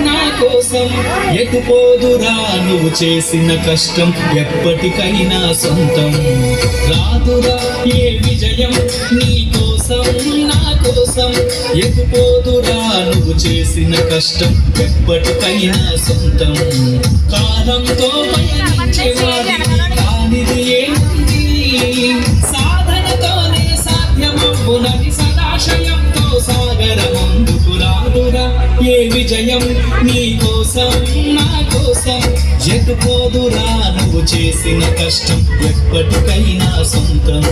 నా కోసం ఎటుపోదురా నువ్వు చేసిన కష్టం ఎప్పటికైనా సొంతం. రాదురా ఏ విజయం నీ కోసం నా కోసం ఎటుపోదురా నువ్వు చేసిన కష్టం ఎప్పటికైనా సొంతం. కాలంతో పయనించే వారికి కానిది ఏముంది, సాధనతోనే సాధ్యమవునని సదాశయంతో సాగర ముందుకు రాదురా ఏ విజయం నీ కోసం నా కోసం ఎటుపోదురా నువ్వు చేసిన కష్టం ఎప్పటికైనా సొంతం.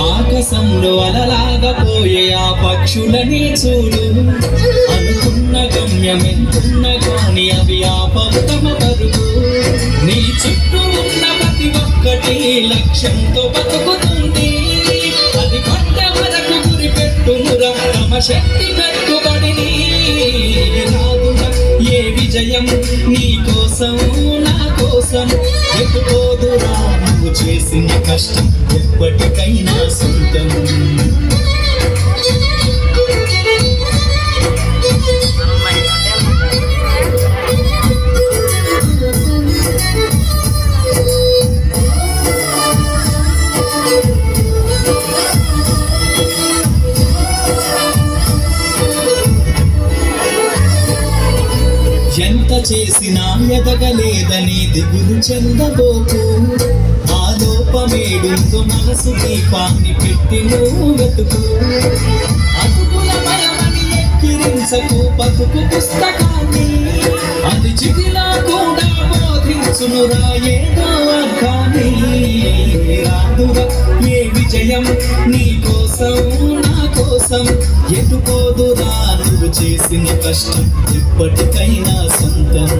ఆకాశంలో అలలాగా పోయే ఆ పక్షులని చూడు, అనుకున్న గమ్యం ఎంతున్న కానీ అవి ఆపవు తమ పరుగు. నీ చుట్టూ ఉన్న ప్రతి ఒక్కటి లక్ష్యంతో బతుకుతుంది, అది కొండ వరకు గురి పెట్టునురా తమ శక్తి పెట్టుబడిని. రాదురా ఏ విజయం నీ కోసం నా కోసం ఎటుపోదురా నువ్వు చేసిన కష్టం ఎప్పటికైనా సొంతం. ఎంత చేసినా ఎదగలేదని దిగులు చెందబోకు, ఆ లోపమేడుతో మనసు దీపాన్ని పెట్టి నువ్వు వెతుకు. అతుకుల భయమని ఎక్కిరించకు బతుకు పుస్తకాన్ని, అది చిగిలా కూడా బోధించునురా ఏదో అర్థాన్ని. రాదురా ఏ విజయం నీ కోసం నా కోసం ఎటుపోదురా నువ్వు చేసిన కష్టం ఎప్పటికైనా సొంతం.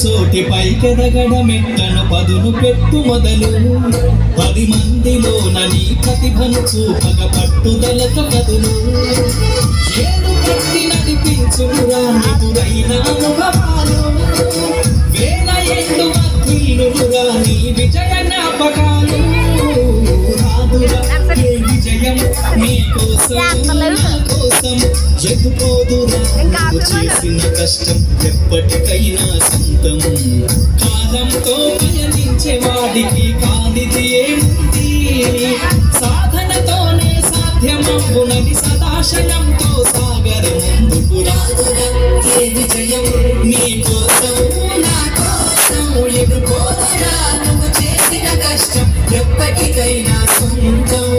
చోటి పైకెదగడమెట్టను పదును పెట్టు మొదలు, 10 మందిలోన నీ ప్రతిభను చూపగ పట్టుదలతో కదులు. ఏడు పట్టి నడిపించురా ఎదురైన అనుభవాలు, వేల ఏళ్ళు వర్ధిల్లురా నీ విజయ జ్ఞాపకాలు. రాదురా ఏ విజయం నీ కోసం నా కోసం ఎటుపోదురా నువ్వు చేసిన కష్టం ఎప్పటికైనా సొంతం. కాలంతో పయనించే వాడికి కానిది ఏముంది, సాధనతోనే సాధ్యమవునని సదాశయంతో సాగర ముందుకు రాదురా ఏ విజయం నీ కోసం నా కోసం ఎటుపోదురా నువ్వు చేసిన కష్టం ఎప్పటికైనా సొంతం.